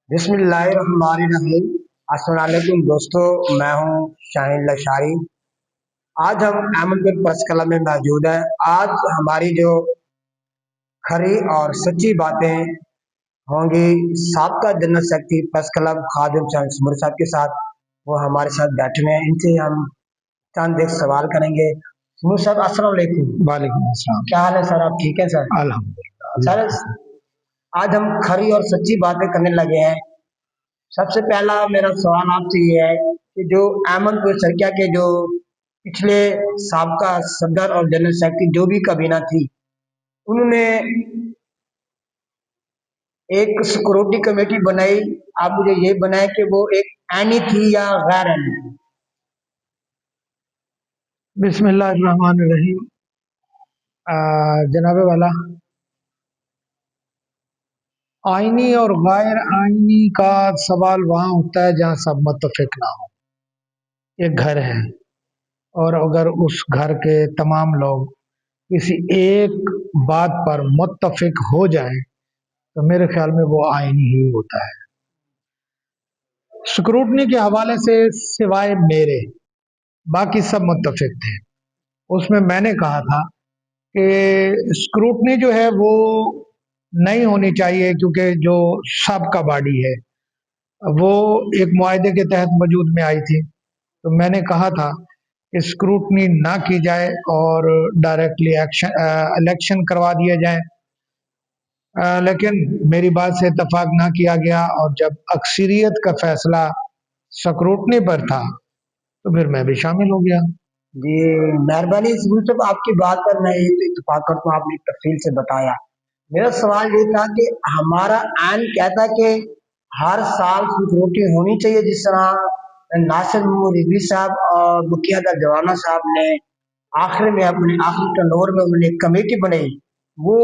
बिस्मिल्लाहिर्रहमानिर्रहीम। अस्सलाम वालेकुम दोस्तों, मैं हूं शाहीन लशारी। आज हम अहमदपुर प्रेस क्लब में मौजूद हैं। आज हमारी जो खरी और सच्ची बातें होंगी साबका जनरल सेक्रेटरी प्रेस क्लब खादिम चंद सुमर साहब के साथ। वो हमारे साथ बैठे हुए हैं, इनसे हम चंद एक सवाल करेंगे। सुमर साहब अस्सलाम वालेकुम। वालेकुम अस्सलाम। क्या हाल है सर? आप ठीक है सर? अल्हम्दुलिल्लाह। सर, आज हम खरी और सच्ची बातें करने लगे हैं। सबसे पहला मेरा सवाल आपसे ये है कि जो अहमदपुर शर्किया के जो पिछले साबका सदर और जनरल सेक्रेटरी जो भी काबीना थी, उन्होंने एक सिक्योरिटी कमेटी बनाई। आप मुझे ये बनाए कि वो एक ऐनी थी या गैर ऐनी थी? बिस्मिल्लाहिर्रहमानिर्रहीम। जनाबे वाला, आईनी और गैर आईनी का सवाल वहाँ उठता है जहाँ सब मुत्तफिक ना हो। एक घर है और अगर उस घर के तमाम लोग किसी एक बात पर मुत्तफिक हो जाएं तो मेरे ख्याल में वो आईनी ही होता है। स्क्रूटनी के हवाले से सिवाय मेरे बाकी सब मुत्तफिक थे। उसमें मैंने कहा था कि स्क्रूटनी जो है वो नहीं होनी चाहिए, क्योंकि जो सबका बॉडी है वो एक मुआहदे के तहत वजूद में आई थी। तो मैंने कहा था कि स्क्रूटनी ना की जाए और डायरेक्टली इलेक्शन करवा दिए जाए। लेकिन मेरी बात से इत्तफाक ना किया गया और जब अक्सरियत का फैसला स्क्रूटनी पर था तो फिर मैं भी शामिल हो गया। जी, मेहरबानी सुमन साहब, आपकी बात पर मैं ये तो इत्तेफाक करता हूँ, आपने तफसील से बताया। मेरा सवाल ये था कि हमारा आइन कहता है कि हर साल सिक्योरिटी होनी चाहिए, जिस तरह नासिर रिजवी साहब और मुखिया जवाना साहब ने आखिर में अपने आखिरी टर्नओवर में उन्होंने एक कमेटी बनाई। वो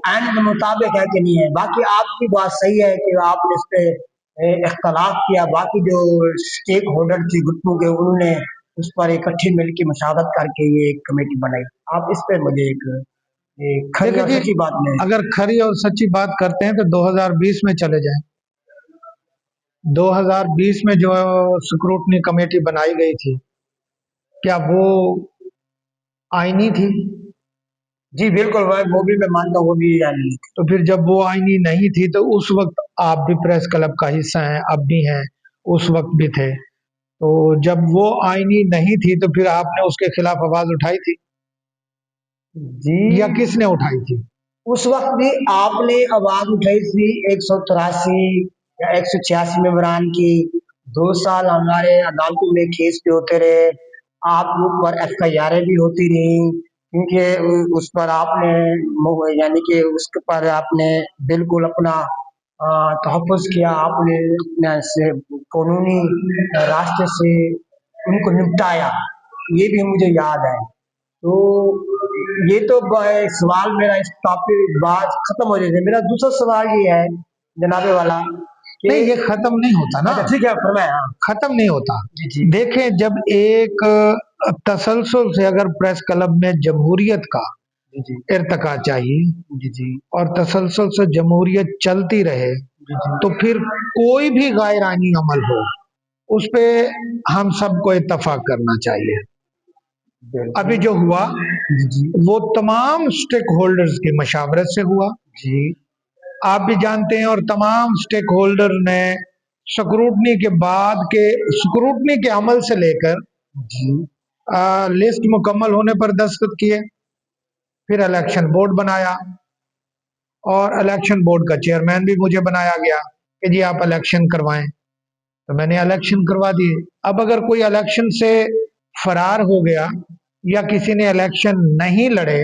आइन के मुताबिक है कि नहीं है? बाकी आपकी बात सही है कि आपने इस पे इख्तलाफ किया। बाकी जो स्टेक होल्डर थी गुत्तों के, उन्होंने उस पर इकट्ठे मिल के मशावरत करके ये एक कमेटी बनाई। आप इस पे मुझे एक खरी देखिए और जी, सच्ची बात में। अगर खरी और सच्ची बात करते हैं तो 2020 में चले जाएं। 2020 में जो स्क्रूटनी कमेटी बनाई गई थी, क्या वो आईनी थी? जी बिल्कुल, वो भी मैं मानता हूँ, वो भी यानी। तो फिर जब वो आईनी नहीं थी तो उस वक्त आप भी प्रेस क्लब का हिस्सा हैं, अब भी हैं, उस वक्त भी थे। तो जब वो आईनी नहीं थी तो फिर आपने उसके खिलाफ आवाज उठाई थी जी, या किसने उठाई थी? उस वक्त भी आपने आवाज उठाई थी 183 या 186 मेंबरान की। 2 साल हमारे अदालतों में केस पे होते रहे। आप ऊपर FIR भी होती रही, क्योंकि उस पर आपने यानी कि उसके पर आपने बिल्कुल अपना तहफ़्फ़ुज़ किया। आपने अपने से कानूनी रास्ते से उनको निपटाया। ये भी मुझे याद है। तो ये तो सवाल मेरा इस टॉपिक बात खत्म हो जाएगा। मेरा दूसरा सवाल ये है जनाबे वाला कि नहीं, ये खत्म नहीं होता ना। अच्छा ठीक है, फरमाए। हाँ खत्म नहीं होता। जी जी देखें, जब एक तसलसल से अगर प्रेस क्लब में जमहूरियत का जी जी इर्तका चाहिए जी जी और तसलसल से जमहूरियत चलती रहे, जी जी तो फिर कोई भी गैर आईनी अमल हो उस पे हम सबको इत्तफाक करना चाहिए। अभी बिल्कुल। जो हुआ जी जी वो तमाम स्टेक होल्डर्स की मशावरत से हुआ, जी आप भी जानते हैं, और तमाम स्टेक होल्डर ने स्क्रूटनी के बाद के स्क्रूटनी के अमल से लेकर जी लिस्ट मुकम्मल होने पर दस्तखत किए। फिर इलेक्शन बोर्ड बनाया और इलेक्शन बोर्ड का चेयरमैन भी मुझे बनाया गया कि जी आप इलेक्शन करवाएं। तो मैंने इलेक्शन करवा दिए। अब अगर कोई इलेक्शन से फरार हो गया या किसी ने इलेक्शन नहीं लड़े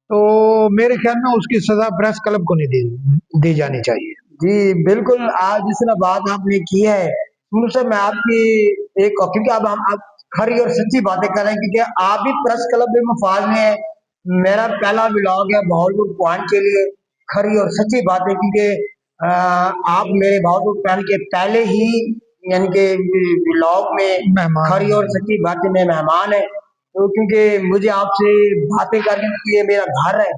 तो मेरे ख्याल में उसकी सजा प्रेस क्लब को नहीं दी जानी चाहिए। जी बिल्कुल। आज जिस तरह बात आपने की है, मुझसे मैं आपकी एक, क्योंकि अब हम आप खरी और सच्ची बातें कर रहे हैं, क्योंकि आप भी प्रेस क्लब में मफाज में है। मेरा पहला ब्लॉग है बहावलपुर पॉइंट के लिए खरी और सच्ची बातें, क्योंकि आप मेरे बहावलपुर पॉइंट के पहले ही यानी कि ब्लॉग में मेहमान खरी और सच्ची बातें में मेहमान है। तो क्योंकि मुझे आपसे बातें करने के लिए मेरा घर है,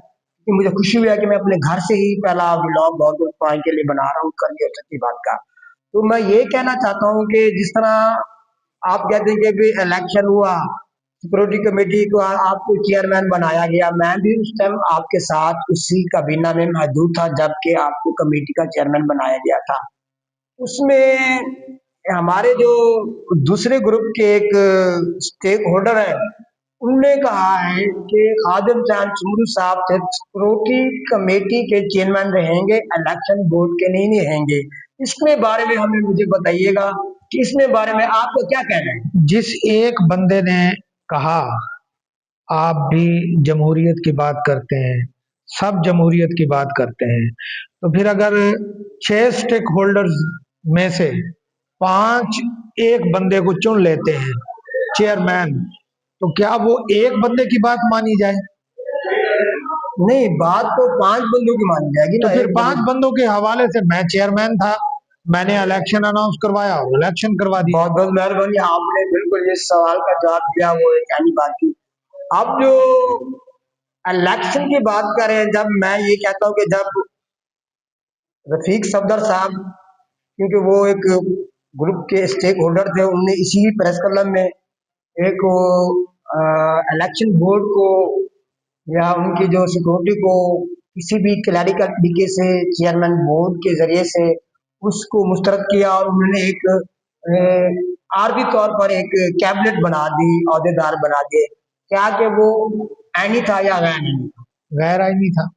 कि मुझे खुशी हुई है कि मैं अपने घर से ही पहला व्लॉग बहुत दोस्तों के लिए बना रहा हूँ, कर लिया सच्ची बात का। तो मैं ये कहना चाहता हूँ कि जिस तरह आप कहते हैं कि भी इलेक्शन हुआ, सिक्योरिटी कमेटी को आपको चेयरमैन बनाया गया, मैं भी उस टाइम आपके साथ उसी काबीना में मौजूद था जबकि आपको कमेटी का चेयरमैन बनाया गया था। उसमें हमारे जो दूसरे ग्रुप के एक स्टेक होल्डर है, उनने कहा है कि खादिम चांद चुमरू साहब सिक्योरिटी कमेटी के चेयरमैन रहेंगे, इलेक्शन बोर्ड के नहीं रहेंगे। इसमें बारे में हमें मुझे बताइएगा कि इसमें बारे में आपका क्या कहना है? जिस एक बंदे ने कहा आप भी जमहूरियत की बात करते हैं, सब जमहूरियत की बात करते हैं, तो फिर अगर 6 स्टेक होल्डर्स में से 5 एक बंदे को चुन लेते हैं चेयरमैन, तो क्या वो एक बंदे की बात मानी जाए? नहीं, बात तो 5 बंदों की मानी जाएगी तो ना, फिर एक 5 बंदे। बंदों के हवाले से मैं चेयरमैन था, मैंने इलेक्शन अनाउंस करवाया और इलेक्शन करवा दिया। बहुत बहुत मेहरबानी, आपने बिल्कुल इस सवाल का जवाब दिया, वो एक यानी बात की। अब जो इलेक्शन की बात करें, जब मैं ये कहता हूँ कि जब रफीक सफदर साहब, क्योंकि वो एक ग्रुप के स्टेक होल्डर थे, उनने इसी प्रेस क्लब में एक इलेक्शन बोर्ड को या उनकी जो सिक्योरिटी को किसी भी क्लैरिकल तरीके से चेयरमैन बोर्ड के जरिए से उसको मुस्तरद किया और उन्होंने एक आर्मी तौर पर एक कैबिनेट बना दी, अहदेदार बना दिए। क्या कि वो आईनी था या गैर आईनी था? गैर आईनी था।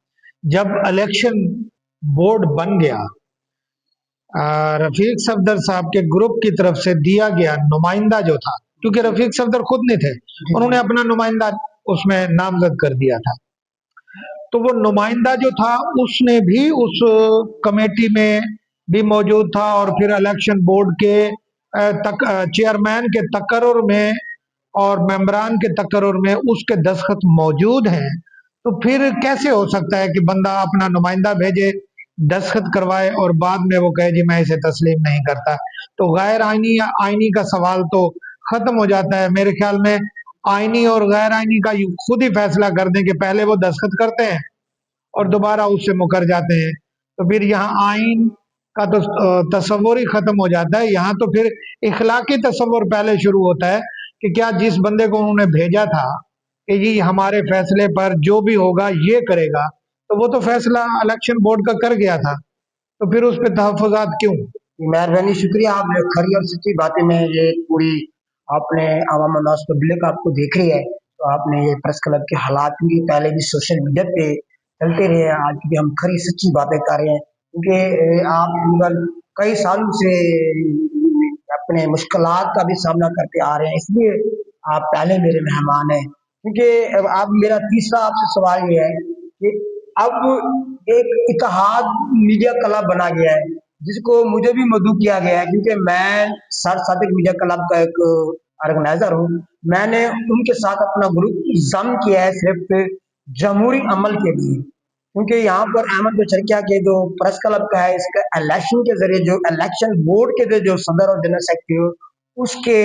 जब इलेक्शन बोर्ड बन गया, रफीक सफदर साहब के ग्रुप की तरफ से दिया गया नुमाइंदा जो था, क्योंकि रफीक सफदर खुद नहीं थे, जी उन्होंने जी। अपना नुमाइंदा उसमें नामजद कर दिया था। तो वो नुमाइंदा जो था उसने भी उस कमेटी में भी मौजूद था और फिर इलेक्शन बोर्ड के तक चेयरमैन के तकर्रुर में और मेंबरान के तकर्रुर में उसके दस्तखत मौजूद हैं। तो फिर कैसे हो सकता है कि बंदा अपना नुमाइंदा भेजे, दस्तखत करवाए और बाद में वो कहे जी मैं इसे तस्लीम नहीं करता? तो गैर आईनी या आईनी का सवाल तो खत्म हो जाता है। मेरे ख्याल में आईनी और गैर आईनी का खुद ही फैसला कर दें कि पहले वो दस्तखत करते हैं और दोबारा उससे मुकर जाते हैं। तो फिर यहाँ आइन का तो तस्वुर ही खत्म हो जाता है। यहाँ तो फिर इखलाकी तस्वुर पहले शुरू होता है कि क्या जिस बंदे को उन्होंने भेजा था कि जी हमारे फैसले पर जो भी होगा ये करेगा, तो वो तो फैसला इलेक्शन बोर्ड का कर गया था, तो फिर उस पर तहफुजात क्यों? मेहरबानी, शुक्रिया, आपने खरी और सच्ची बातें में ये पूरी आपने आवाम उन्नास पब्लिक आपको देख रही है, तो आपने ये प्रेस क्लब के हालात भी पहले भी सोशल मीडिया पे चलते रहे हैं, आज भी हम खरी सच्ची बातें कर रहे हैं क्योंकि आप तकरीबन कई सालों से अपने मुश्किलात का भी सामना करते आ रहे हैं, इसलिए आप पहले मेरे मेहमान हैं। क्योंकि अब मेरा तीसरा आपसे सवाल ये है कि अब एक इत्तेहाद मीडिया क्लब बना गया है जिसको मुझे भी मदऊ किया गया है, क्योंकि मैं सर सादिक मीडिया क्लब का एक ऑर्गेनाइजर हूँ। मैंने उनके साथ अपना ग्रुप जम किया है सिर्फ जमहूरी अमल के लिए, क्योंकि यहाँ पर अहमद बचरकिया के जो प्रेस क्लब का है, इसका इलेक्शन के जरिए जो इलेक्शन बोर्ड के जो सदर और जनरल सेक्रेटरी हो उसके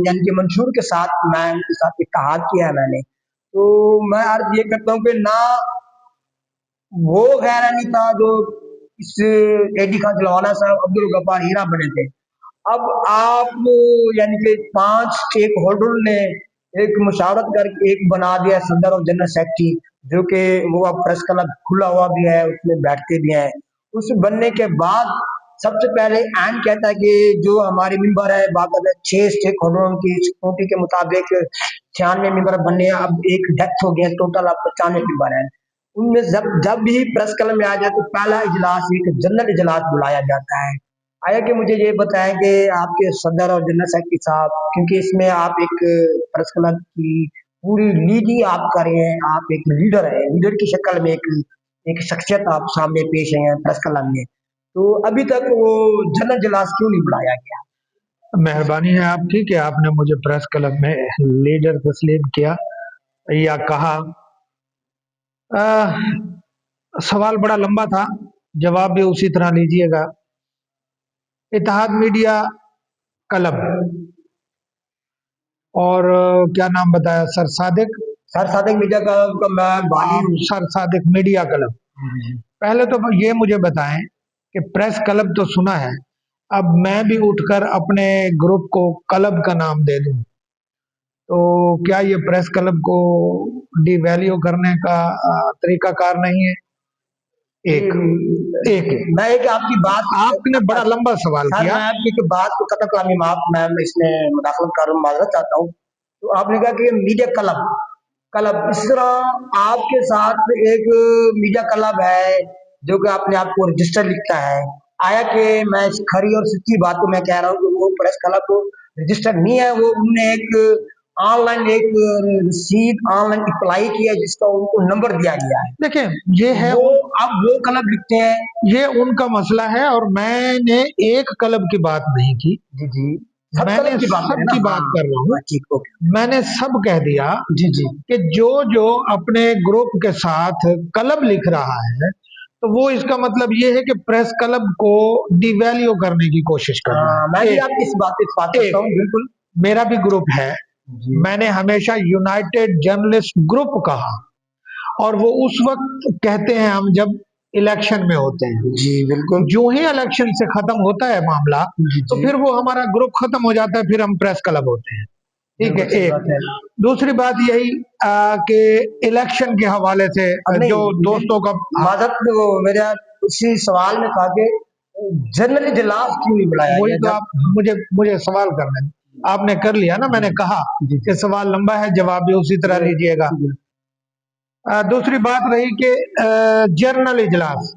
यानी कि मंशूर के साथ मैं उनके साथ इत्तेहाद किया है मैंने। तो मैं अर्ज ये करता हूँ कि ना वो गैरानी था जो इस एडी खान जलवाना साहब अब्दुल गफ्फार हीरा बने थे। अब आप यानी कि 5 स्टेक होल्डर ने एक मुशावरत करके एक बना दिया सदर और जनरल सेक्रेटरी, जो कि वो अब प्रेस क्लब खुला हुआ भी है, उसमें बैठते भी हैं। उस बनने के बाद सबसे पहले ऐन कहता है कि जो हमारे मेंबर है बाकायदा 6 स्टेक होल्डरों की सिक्योरिटी के मुताबिक 96 मेंबर बनने हैं, अब एक डेथ हो गया, टोटल अब 95 मेंबर हैं। उनमें जब जब भी प्रेस क्लब में आ जाए तो पहला इजलास एक जनरल इजलास बुलाया जाता है। आया कि मुझे ये बताएं कि आपके सदर और जनरल सेक्रेटरी साहब, क्योंकि इसमें आप एक प्रेस क्लब की पूरी लीड ही आप कर रहे हैं, आप एक लीडर है, लीडर की शक्ल में एक एक शख्सियत आप सामने पेश हैं प्रेस क्लब में, तो अभी तक वो जनरल इजलास क्यों नहीं बुलाया गया? मेहरबानी है आपकी कि आपने मुझे प्रेस क्लब में लीडर तस्लीम किया या कहा। सवाल बड़ा लंबा था, जवाब भी उसी तरह लीजिएगा। इत्तेहाद मीडिया क्लब और क्या नाम बताया sir? Sadiq sir Sadiq media का मैं बानी आप हूँ। सर सादिक मीडिया क्लब, पहले तो ये मुझे बताएं कि प्रेस क्लब तो सुना है, अब मैं भी उठकर अपने ग्रुप को क्लब का नाम दे दूं तो क्या ये प्रेस क्लब को डिवैल्यू करने का तरीकाकार नहीं है? एक एक मैं एक आपकी बात आपने बड़ा लंबा सवाल सर, किया। मैं आपकी एक बात को कतई कलामी माफ मैं इसमें मुदाखलत कर माजरत चाहता हूँ। तो आपने कहा कि मीडिया क्लब क्लब इस तरह आपके साथ एक मीडिया क्लब है जो कि अपने आप को रजिस्टर लिखता है। आया कि मैं इस खरी और सच्ची बात को मैं कह रहा हूँ कि वो प्रेस क्लब को रजिस्टर नहीं है, वो उनने एक ऑनलाइन एक रसीद ऑनलाइन अप्लाई किया है जिसका उनको नंबर दिया गया है। देखिए, ये है वो अब वो क्लब लिखते हैं। ये उनका मसला है और मैंने एक क्लब की बात नहीं की, जी जी, सब मैंने क्लब की बात करें सब ना। की बात हाँ कर रहा हूँ। हाँ, ठीक, ओके। मैंने सब कह दिया जी जी, कि जो जो अपने ग्रुप के साथ क्लब लिख रहा है तो वो इसका मतलब ये है कि प्रेस क्लब को डिवैल्यू करने की कोशिश कर रहा हाँ, मैं है। भी आपकी इस बात पे इत्तेफाक करता हूँ, एक बिल्कुल। मेरा भी ग्रुप है, जी मैंने हमेशा यूनाइटेड जर्नलिस्ट ग्रुप कहा और वो उस वक्त कहते हैं हम जब इलेक्शन में होते हैं। जी, बिल्कुल। जो ही इलेक्शन से खत्म होता है मामला जी तो जी, फिर वो हमारा ग्रुप खत्म हो जाता है, फिर हम प्रेस क्लब होते हैं। ठीक है, बिल्कुल सही एक। बात है। दूसरी बात यही कि इलेक्शन के हवाले से अब जो नहीं, दोस्तों का माजरत वो मेरा उसी सवाल में था कि जनरल इजलास क्यों नहीं बुलाया वही गया तो जब। आप मुझे मुझे सवाल करने दें। आपने कर लिया ना, मैंने कहा जी कि जी सवाल लंबा है, जवाब भी उसी तरह लीजिएगा। जी, दूसरी बात रही कि जर्नल इजलास,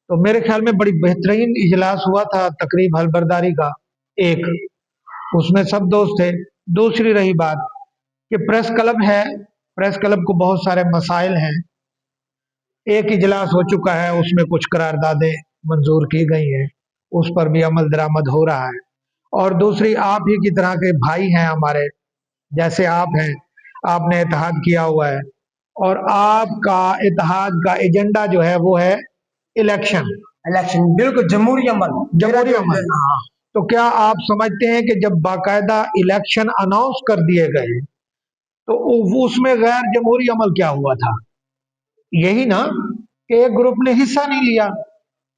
तो मेरे ख्याल में बड़ी बेहतरीन इजलास हुआ था तकरीब हलबरदारी का, एक, उसमें सब दोस्त थे। दूसरी रही बात कि प्रेस क्लब है, प्रेस क्लब को बहुत सारे मसाइल हैं, एक इजलास हो चुका है उसमें कुछ करारदादें मंजूर की गई हैं, उस पर भी अमल दरामद हो रहा है। और दूसरी, आप ही की तरह के भाई हैं हमारे, जैसे आप हैं, आपने इत्तेहाद किया हुआ है और आपका इत्तेहाद का एजेंडा जो है वो है इलेक्शन, इलेक्शन, बिल्कुल जमहूरी अमल मेरा जमहूरी जो। अमल। हाँ, तो क्या आप समझते हैं कि जब बाकायदा इलेक्शन अनाउंस कर दिए गए तो उसमें गैर जमहूरी अमल क्या हुआ था? यही ना कि एक ग्रुप ने हिस्सा नहीं लिया।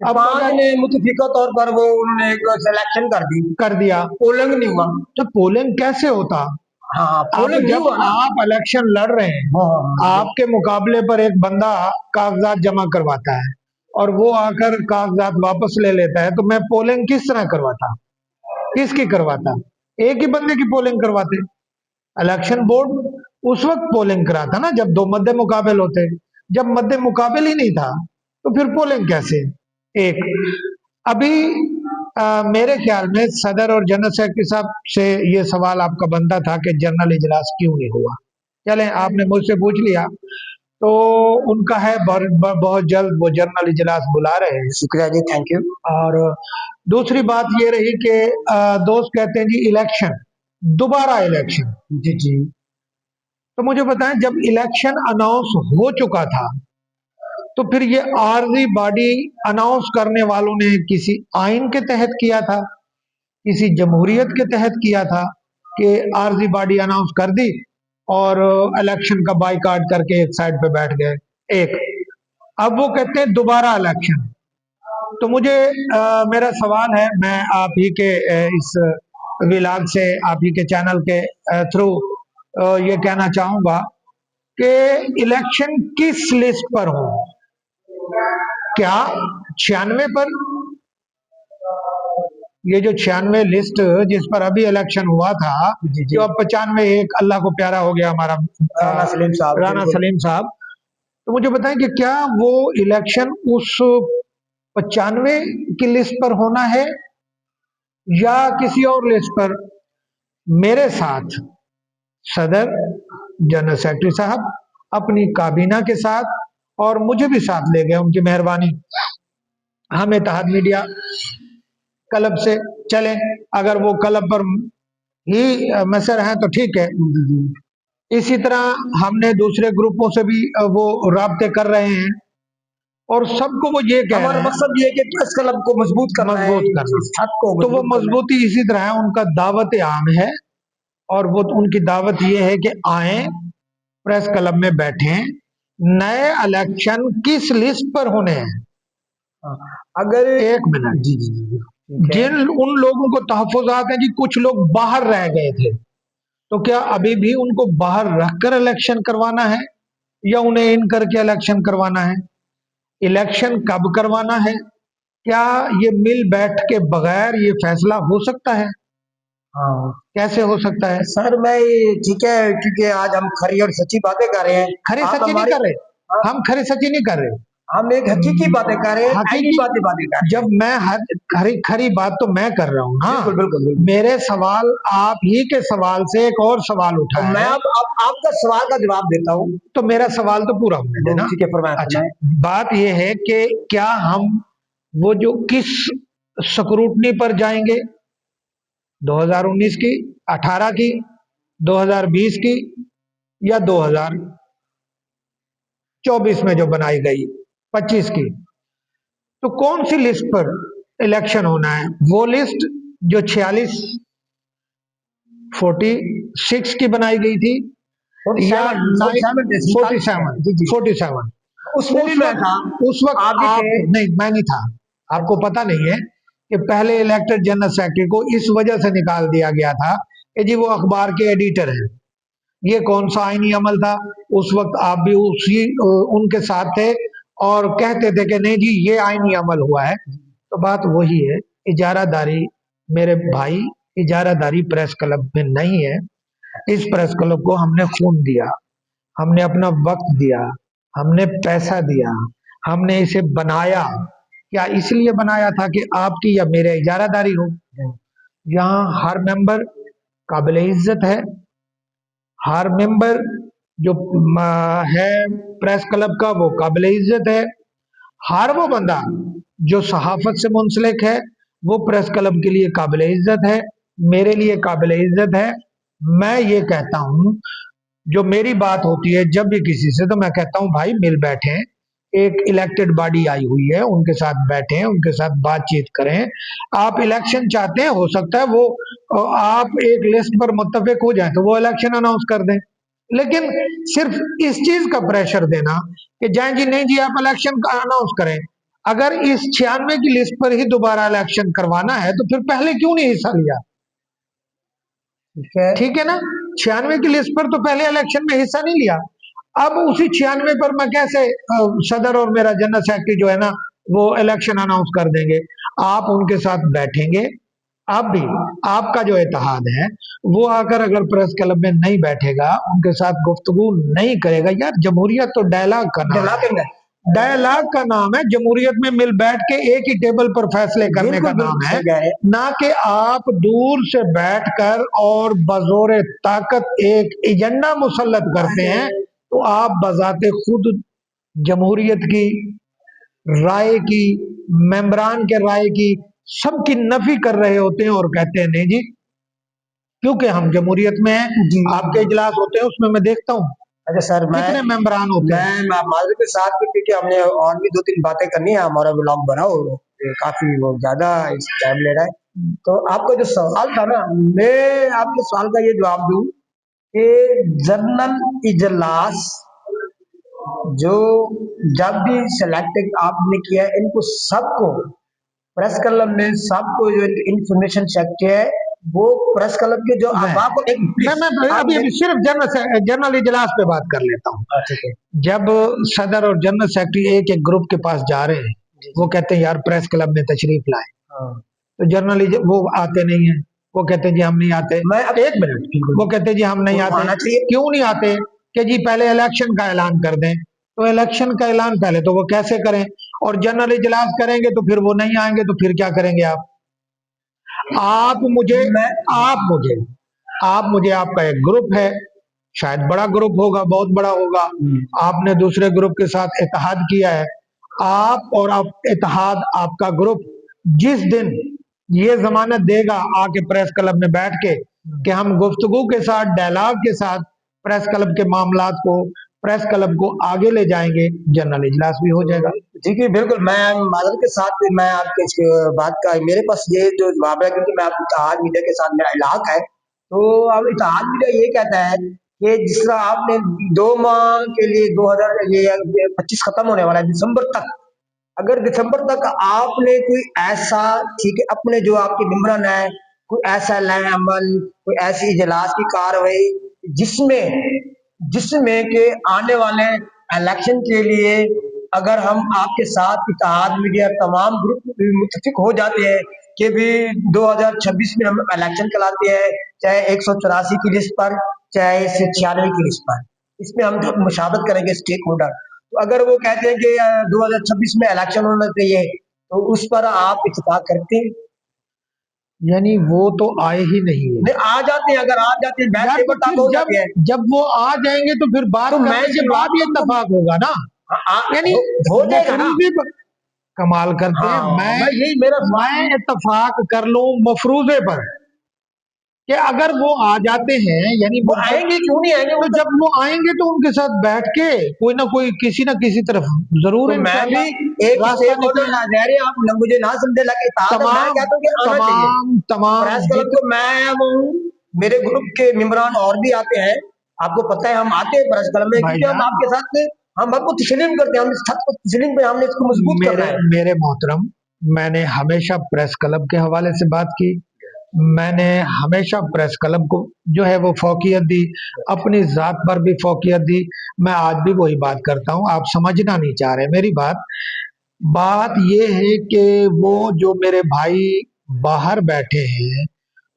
अब पांच अगर ने मुतफिका तौर पर वो उन्होंने एक सिलेक्शन कर दी, कर दिया पोलिंग नहीं हुआ। तो पोलिंग कैसे होता? हाँ, अब पोलिंग नहीं जब हुआ ना। आप इलेक्शन लड़ रहे हैं, हाँ हाँ हाँ, आपके मुकाबले पर एक बंदा कागजात जमा करवाता है और वो आकर कागजात वापस ले लेता है, तो मैं पोलिंग किस तरह करवाता, किसकी करवाता? एक ही बंदे की पोलिंग करवाते। इलेक्शन बोर्ड उस वक्त पोलिंग कराता ना जब दो मद्दे मुकाबल होते, जब मद्दे मुकाबल ही नहीं था तो फिर पोलिंग कैसे? एक, अभी मेरे ख्याल में सदर और जनरल सेक्रेटरी साहब से ये सवाल आपका बनता था कि जनरल इजलास क्यों नहीं हुआ। चलें, आपने मुझसे पूछ लिया तो उनका है बहुत जल्द वो जनरल इजलास बुला रहे हैं। शुक्रिया जी, थैंक यू। और दूसरी बात ये रही कि दोस्त कहते हैं जी इलेक्शन, दोबारा इलेक्शन, जी जी, तो मुझे बताएं जब इलेक्शन अनाउंस हो चुका था तो फिर ये आर्जी बॉडी अनाउंस करने वालों ने किसी आइन के तहत किया था, किसी जमहूरियत के तहत किया था कि आर्जी बॉडी अनाउंस कर दी और इलेक्शन का बाइकाट करके एक साइड पे बैठ गए? एक, अब वो कहते हैं दोबारा इलेक्शन। तो मुझे मेरा सवाल है, मैं आप ही के इस विलाग से, आप ही के चैनल के थ्रू ये कहना चाहूंगा कि इलेक्शन किस लिस्ट पर हो? क्या 96 पर? ये जो 96 लिस्ट जिस पर अभी इलेक्शन हुआ था, जी जी, जो अब 95 एक अल्लाह को प्यारा हो गया हमारा राना सलीम साहब, राना बिल्कुल। सलीम साहब, तो मुझे बताएं कि क्या वो इलेक्शन उस 95 की लिस्ट पर होना है या किसी और लिस्ट पर? मेरे साथ सदर, जनरल सेक्रेटरी साहब अपनी काबीना के साथ और मुझे भी साथ ले गए, उनकी मेहरबानी। हम इत्तेहाद मीडिया क्लब से चले, अगर वो क्लब पर ही मैसर हैं तो ठीक है। जी जी, इसी तरह हमने दूसरे ग्रुपों से भी वो राब्ते कर रहे हैं और सबको वो ये कह हमारा रहे हैं मकसद ये है कि प्रेस क्लब को मजबूत करना है, मजबूत करना। इस छत को तो वो मजबूत करना है। मजबूती इसी तरह है, उनका दावत आम है और वो उनकी दावत ये है कि आए, प्रेस क्लब में बैठे, नए इलेक्शन किस लिस्ट पर होने हैं। हाँ, अगर एक मिनट, जी जी जी ठीक है। जिन उन लोगों को तहफुजात हैं जी, कुछ लोग बाहर रह गए थे, तो क्या अभी भी उनको बाहर रखकर इलेक्शन करवाना है या उन्हें इन करके इलेक्शन करवाना है? इलेक्शन कब करवाना है? क्या ये मिल बैठ के बगैर ये फैसला हो सकता है? हाँ कैसे हो सकता है? सर मैं ठीक है, क्योंकि आज हम खरी और सच्ची बातें कर रहे हैं। खरी आप सच्ची नहीं हमारी कर रहे, हाँ, हम खरी सच्ची नहीं कर रहे। हम एक हकीकी बातें कर रहे हैं, ऐसी हकीकी, बातें कर रहे जब हैं। मैं खरी खरी बात तो मैं कर रहा हूँ ना। बिल्कुल बिल्कुल बिल्कुल। मेरे सवाल, आप ही के सवाल से एक और सवाल तो उठा मैं है, अब आपका सवाल का जवाब देता हूँ। तो मेरा सवाल तो पूरा होने देना। ठीक है, फरमाएं अच्छा, फरमाएं। बात यह है कि क्या हम वो जो किस स्क्रूटनी पर जाएंगे, 2019 की, 18 की, 2020 की, या 2024 में जो बनाई गई, 25 की, तो कौन सी लिस्ट पर इलेक्शन होना है? वो लिस्ट जो 46 की बनाई गई थी, या 47 47, जी जी। 47? उसमें भी उस मैं था, वक्त, उस वक्त आप भी आप थे। नहीं, मैं नहीं था। आपको पता नहीं है कि पहले इलेक्टेड जनरल सेक्रेटरी को इस वजह से निकाल दिया गया था कि जी वो अखबार के एडिटर हैं। ये कौन सा आईनी अमल था? उस वक्त आप भी उसी उनके साथ थे और कहते थे कि नहीं जी ये आईनी अमल हुआ है। तो बात वही है, इजारादारी मेरे भाई, इजारादारी प्रेस क्लब में नहीं है। इस प्रेस क्लब को हमने खून दिया, हमने अपना वक्त दिया, हमने पैसा दिया, हमने इसे बनाया। क्या इसलिए बनाया था कि आपकी या मेरे इजारादारी हो? यहाँ हर मेंबर काबिल इज्जत है, हर मेंबर जो है प्रेस क्लब का वो काबिल इज्जत है। हर वो बंदा जो सहाफत से मुंसलिक है वो प्रेस क्लब के लिए काबिल इज्जत है, मेरे लिए काबिल इज्जत है। मैं ये कहता हूँ, जो मेरी बात होती है जब भी किसी से, तो मैं कहता हूँ भाई मिल बैठे, एक इलेक्टेड बॉडी आई हुई है, उनके साथ बैठे, उनके साथ बातचीत करें। आप इलेक्शन चाहते हैं, हो सकता है वो आप एक लिस्ट पर मुत्तफिक हो जाए तो वो इलेक्शन अनाउंस कर दें। लेकिन सिर्फ इस चीज का प्रेशर देना कि जय जी नहीं जी आप इलेक्शन अनाउंस करें, अगर इस 96 की लिस्ट पर ही दोबारा इलेक्शन करवाना है तो फिर पहले क्यों नहीं हिस्सा लिया? ठीक है। ठीक है ना, 96 की लिस्ट पर तो पहले इलेक्शन में हिस्सा नहीं लिया। अब उसी 96 पर मैं कैसे सदर और मेरा जनरल सेक्रेटरी जो है ना वो इलेक्शन अनाउंस कर देंगे? आप उनके साथ बैठेंगे, आप भी, आपका जो इत्तेहाद है वो आकर अगर प्रेस क्लब में नहीं बैठेगा, उनके साथ गुफ्तगू नहीं करेगा। यार जमहूरियत तो डायलॉग का नाम है, डायलॉग का नाम है। जमहूरियत में मिल बैठ के एक ही टेबल पर फैसले करने का बिल्कुल नाम बिल्कुल है, सही कह रहे हैं। ना कि आप दूर से बैठकर और बजोरे ताकत एक एजेंडा मुसल्लत करते हैं। तो आप बजाते खुद जमहूरियत की, राय की, मेंबरान के राय की, सबकी नफी कर रहे होते हैं और कहते हैं नहीं जी, क्योंकि हम जमहूरियत में हैं। जी आपके इजलास होते हैं, उसमें मैं देखता हूँ अच्छा सर, कितने मेंबरान होते हैं। मैं माजरे के साथ भी, क्योंकि हमने और भी दो तीन बातें करनी है, हमारा ब्लॉग बना और काफी वो ज्यादा टाइम ले रहा है। तो आपका जो सवाल था ना, मैं आपके सवाल का ये जवाब दूं कि जनरल इजलास जो जब भी सिलेक्ट आपने किया है, इनको सबको प्रेस क्लब में सबको जो इंफॉर्मेशन चाहिए है, वो प्रेस क्लब के जो मैं आपको एक मैं आप अभी अभी सिर्फ जनरल इजलास पे बात कर लेता हूँ। ठीक है। जब सदर और जनरल सेक्रेटरी एक एक ग्रुप के पास जा रहे हैं, जी वो जी। कहते हैं यार प्रेस क्लब में तशरीफ लाए, हाँ। तो जर्नलिज्म वो आते नहीं है, वो कहते हैं जी हम नहीं आते। मैं अब एक मिनट, वो कहते हैं जी हम नहीं वो आते। आना चाहिए। क्यों नहीं आते? कि जी पहले इलेक्शन का ऐलान कर दें। तो इलेक्शन का ऐलान पहले तो वो कैसे करें? और जनरल इजलास करेंगे तो फिर वो नहीं आएंगे, तो फिर क्या करेंगे आप? आप मुझे मैं आप मुझे आप मुझे आपका एक ग्रुप है, शायद बड़ा ग्रुप होगा, बहुत बड़ा होगा, आपने दूसरे ग्रुप के साथ इत्तेहाद किया है। आप और आप इत्तेहाद, आपका ग्रुप जिस दिन ये जमानत देगा आके प्रेस क्लब में बैठ के कि हम गुफ्तगू के साथ, डायलॉग के साथ प्रेस क्लब के मामलात को, प्रेस क्लब को आगे ले जाएंगे, जनरल इजलास भी हो जाएगा। ठीक है, बिल्कुल मैं माजरत के साथ भी मैं आपके इस बात का मेरे पास ये जो जवाब है, क्योंकि मैं आप इत्तेहाद मीडिया के साथ मेरा इलाका है। तो अब इत्तेहाद मीडिया ये कहता है कि जिस तरह आपने 2 माह के लिए 2025 खत्म होने वाला है दिसंबर तक, अगर दिसंबर तक आपने कोई ऐसा, ठीक है, अपने जो आपके मेम्बरान है, कोई ऐसा लाए अमल, कोई ऐसी इजलास की कार्रवाई जिसमें जिसमें के आने वाले इलेक्शन के लिए अगर हम आपके साथ इत्तेहाद मीडिया तमाम ग्रुप मुतफिक हो जाते हैं कि भी 2026 में हम इलेक्शन कराते हैं, चाहे 184 की लिस्ट पर, चाहे 196 की लिस्ट पर, इसमें हम जो मुशावरत करेंगे स्टेक होल्डर, तो अगर वो कहते हैं कि 2026 में इलेक्शन होना चाहिए, तो उस पर आप इत्तेफाक करते हैं? यानी वो तो आए ही नहीं है नहीं, आ जाते हैं, अगर आ जाते हैं बैक यार। तो टेबल टॉप फिर हो जब जाते हैं। जब वो आ जाएंगे तो फिर बात तो मैं करने के शुरुआत बाद ये तुमको, इत्तेफाक होगा ना। हाँ, यानी हो जाएगा ना। मफरूजे पर कमाल करते हैं। हाँ, मैं मैं यही मेरा मैं सवाल। इत्तेफाक कर लूं मफरूजे पर कि अगर वो आ जाते हैं, यानी वो वो जब, आएंगे, क्यों नहीं आएंगे तो उनका? जब वो आएंगे तो उनके साथ बैठ के कोई ना कोई किसी ना किसी तरफ तो जरूर मैं भी इंशाल्लाह एक रास्ता स्टेक होल्डर निकलेगा। रह रहे, आप मुझे ना समझे लगे था, तो मैं तमाम कहता हूँ कि आना चाहिए। तमाम तमाम प्रेस क्लब जित को मैं वो, मेरे ग्रुप के मेम्बरान और भी आते हैं, आपको पता है हम आते हैं प्रेस क्लब में, क्योंकि हम भाईजान, आपके साथ, हम आपको तस्लीम करते हैं, हम इस छत को तस्लीम पे हमने इसको मजबूत करना मेरे है। मेरे मोहतरम, मैंने हमेशा प्रेस क्लब के हवाले से बात की। मैंने हमेशा प्रेस क्लब को जो है वो फौकियत दी, अपनी जात पर भी फौकियत दी। मैं आज भी वही बात करता हूँ, आप समझना नहीं चाह रहे मेरी बात। बात ये है कि वो जो मेरे भाई बाहर बैठे हैं,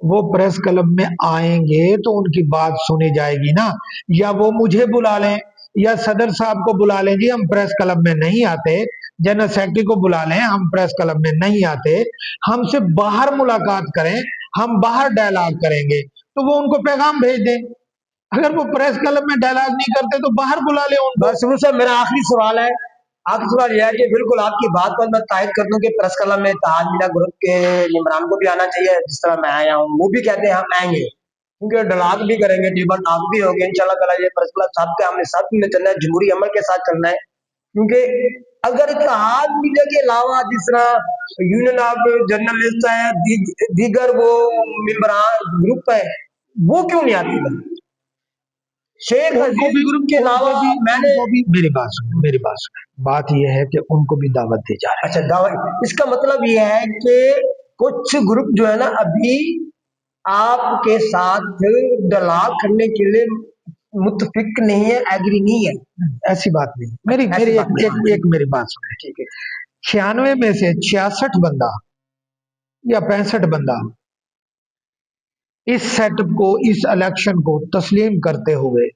वो प्रेस क्लब में आएंगे तो उनकी बात सुनी जाएगी ना। या वो मुझे बुला लें या सदर साहब को बुला लें, जी हम प्रेस क्लब में नहीं आते, जनरल सेक्रेटरी को बुला लें, हम प्रेस क्लब में नहीं आते, हमसे बाहर मुलाकात करें, हम बाहर डायलॉग करेंगे, तो वो उनको पैगाम भेज दें। अगर वो प्रेस क्लब में डायलॉग नहीं करते तो बाहर बुला लें उनको। बस शुरू से मेरा आखिरी सवाल है, आखिरी सवाल यह है कि बिल्कुल आपकी बात पर मैं तायद कर दूं कि प्रेस क्लब में तहाज मीडिया ग्रुप के मेम्बरान को भी आना चाहिए, जिस तरह मैं आया हूँ, वो भी कहते हैं हम आएंगे, क्योंकि डलाग भी करेंगे, टेबल टॉक भी होगी इंशाल्लाह ताला। ये प्रेस क्लब साहब के हमने सब में चलना है, जमहूरी अमल के साथ चलना है, क्योंकि अगर इत्तेहाद मीडिया के अलावा जिस तरह यूनियन ऑफ जर्नलिस्ट है, दीगर वो मेम्बरान ग्रुप है, वो क्यों नहीं आती है? शेख उनको अजीज भी ग्रुप के अलावा मैंने, उनको भी मेरी बात सुने। बात यह है कि उनको भी दावत दी जा रही अच्छा दावा, इसका मतलब ये है कि कुछ ग्रुप जो है ना अभी आपके साथ डलाग करने के लिए मुतफिक नहीं है, एग्री नहीं है। है। ऐसी बात नहीं। मेरी अच्छा, ऐसी मेरी बात एक नहीं, हाँ एक, ठीक एक है, मेरी बात सुने। ठीक है। 96 में से 66 बंदा या 65 बंदा इस सेटअप को, इस इलेक्शन को तस्लीम करते हुए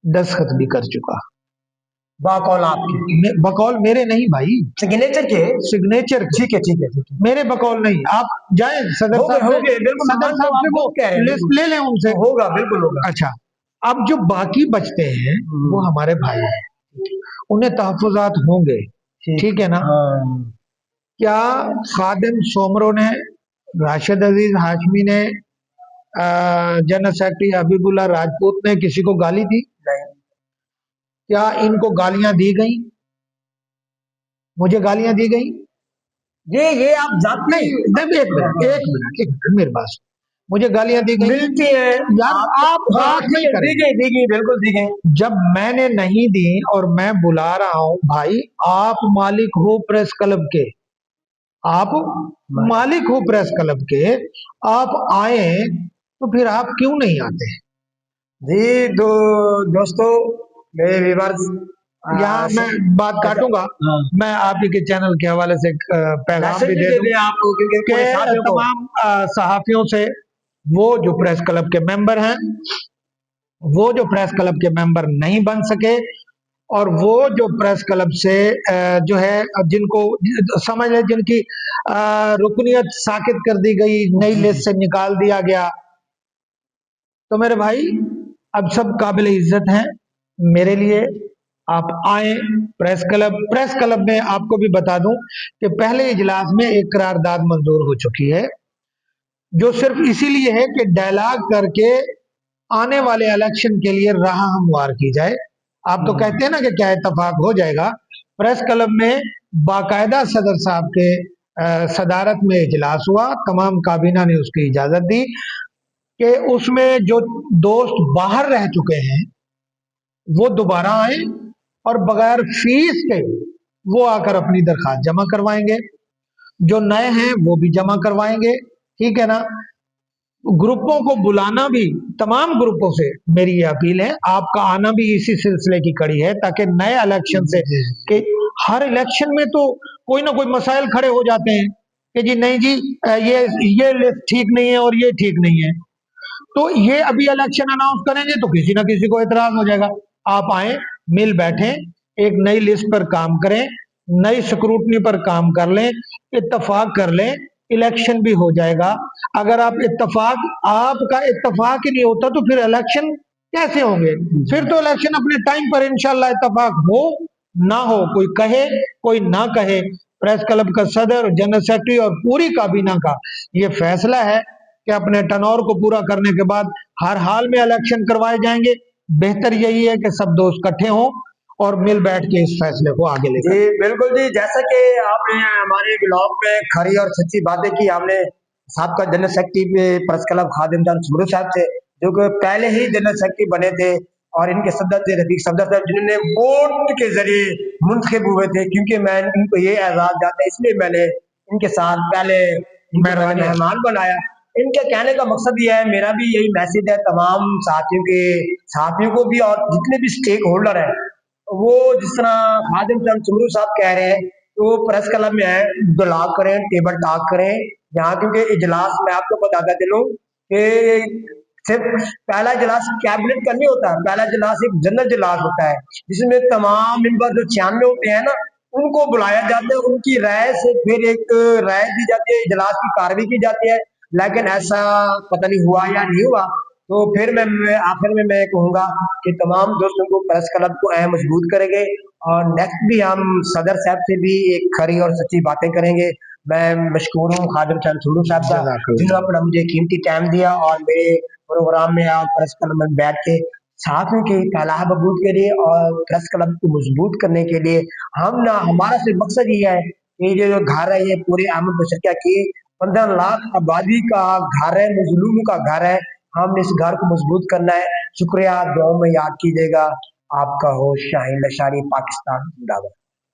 दस्तखत भी कर चुका। बाकौल आपकी बकौल मेरे नहीं भाई, सिग्नेचर के, सिग्नेचर के। ठीक है, ठीक है, ठीक है। मेरे बकौल नहीं। आप जाएं सदर हो गए, साहब हो से, गए, बिल्कुल सदर मान लो साहब आप से जो वो कह रहे हैं, लिस्ट बिल्कुल ले लें उनसे। होगा, बिल्कुल होगा। अच्छा, अब जो बाकी बचते हैं वो हमारे भाई हैं, उन्हें तहफुजात होंगे, ठीक है ना। हाँ, क्या खादिम सोमरो ने, राशिद अजीज हाशमी ने, जनरल सेक्रेटरी हबीबुल्लाह राजपूत ने किसी को गाली दी? नहीं, क्या इनको गालियां दी गई? मुझे गालियां दी गई? ये आप जाति, नहीं नहीं, एक हाँ, मिनट हाँ, एक मिनट एक मिनट, मेरे पास, मुझे गालियां दी गई? मिलती है यार आप, आप हाँ बात ठीक नहीं है, करें। दी गई, बिल्कुल दी गई। जब मैंने नहीं दी और मैं बुला रहा हूं भाई, आप मालिक हो प्रेस क्लब के, आप मालिक हो प्रेस क्लब के, आप आए तो फिर आप क्यों नहीं आते? जी, दोस्तों, मेरे व्यूवर्स, यहाँ मैं बात ऐसा, काटूंगा। हाँ, मैं आप ही के चैनल के हवाले से एक पैगाम मैसेज भी भी दे दे दूं दें आप, क्योंकि कि पूरे साथियों को। तमाम सहाफियों से, वो जो प्रेस क्लब के मेंबर हैं, वो जो प्रेस क्लब के मेंबर नहीं बन सके, और वो जो प्रेस क्लब से जो है जिनको समझ लें, जिनकी रुकनियत साकित कर दी गई, नई लिस्ट से निकाल दिया गया, तो मेरे भाई अब सब काबिल इज्जत हैं मेरे लिए। आप आए प्रेस क्लब में आपको भी बता दूं कि पहले इजलास में एक करारदाद मंजूर हो चुकी है, जो सिर्फ इसीलिए है कि डायलॉग करके आने वाले इलेक्शन के लिए राह हमवार की जाए। आप तो कहते हैं ना कि क्या इत्तेफाक हो जाएगा। प्रेस क्लब में बाकायदा सदर साहब के सदारत में इजलास हुआ, तमाम काबीना ने उसकी इजाजत दी, कि उसमें जो दोस्त बाहर रह चुके हैं वो दोबारा आए और बगैर फीस के वो आकर अपनी दरखास्त जमा करवाएंगे। जो नए हैं वो भी जमा करवाएंगे, ठीक है ना। ग्रुपों को बुलाना भी, तमाम ग्रुपों से मेरी ये अपील है, आपका आना भी इसी सिलसिले की कड़ी है, ताकि नए इलेक्शन से कि हर इलेक्शन में तो कोई ना कोई मसाइल खड़े हो जाते हैं कि जी नहीं जी, ये लिस्ट ठीक नहीं है और ये ठीक नहीं है। तो ये अभी इलेक्शन अनाउंस करेंगे तो किसी ना किसी को एतराज हो जाएगा। आप आए, मिल बैठे, एक नई लिस्ट पर काम करें, नई स्क्रूटनी पर काम कर लें, इत्तेफाक कर लें, इलेक्शन भी हो जाएगा। अगर आपका इत्तेफाक ही नहीं होता तो फिर इलेक्शन कैसे होंगे? फिर तो इलेक्शन अपने टाइम पर इंशाल्लाह इत्तेफाक हो ना हो, कोई कहे कोई ना कहे, प्रेस क्लब का सदर, जनरल सेक्रेटरी और पूरी काबीना का ये फैसला है कि अपने टनौर को पूरा करने के बाद हर हाल में इलेक्शन करवाए जाएंगे। बेहतर यही है कि सब दोस्त इकट्ठे हों और मिल बैठ के इस फैसले को आगे जी लेकर। बिल्कुल जी, जैसा कि आपने हमारे ब्लॉग में खरी और सच्ची बातें की, हमने साबका जनरल सेक्रेटरी प्रेस क्लब खादिम जान सुमरू साहब से, जो कि पहले ही जनरल सेक्रेटरी बने थे, और इनके सदर थे रफीक सफदर साहब, जिन्होंने वोट के जरिए मुंतखब हुए थे, क्योंकि मैं इनको ये एजाज जाता है, इसलिए मैंने इनके साथ पहले इनको मैंने मेहरबानी मेहमान बनाया। इनके कहने का मकसद ये है, मेरा भी यही मैसेज है तमाम साथियों को भी, और जितने भी स्टेक होल्डर है, वो जिस तरह खादिम चंद सुमरू साहब कह रहे हैं, तो प्रेस क्लब में है, ब्लॉग करें, टेबल टॉक करें यहाँ, क्योंकि इजलास मैं आपको बताता चलूं कि सिर्फ पहला इजलास कैबिनेट का नहीं होता, पहला इजलास एक जनरल इजलास होता है, जिसमें तमाम मेंबर जो 96 होते हैं ना, उनको बुलाया जाता है, उनकी राय से फिर एक राय दी जाती है, इजलास की कार्रवाई की जाती है। लेकिन ऐसा पता नहीं हुआ या नहीं हुआ। तो फिर मैं आखिर में मैं कहूंगा कि तमाम दोस्तों को प्रेस क्लब को अहम मजबूत करेंगे, और नेक्स्ट भी हम सदर साहब से भी एक खरी और सच्ची बातें करेंगे। मैं मशकूर हूँ खादिम चंद सुलू साहब का, जिन्होंने अपना मुझे कीमती टाइम दिया और मेरे प्रोग्राम में और प्रेस क्लब में बैठ के साथियों की फलाह बहबूद के लिए और प्रेस क्लब को मजबूत करने के लिए, हम ना हमारा सिर्फ मकसद ये है कि ये जो घर है, ये पूरे अहमद बशरिया की 15 लाख आबादी का घर है, मजलूम का घर है, हमने इस घर को मजबूत करना है। शुक्रिया, दुआ में याद कीजिएगा। आपका होस्ट शाहीन लशारी, पाकिस्तान जिंदाबाद।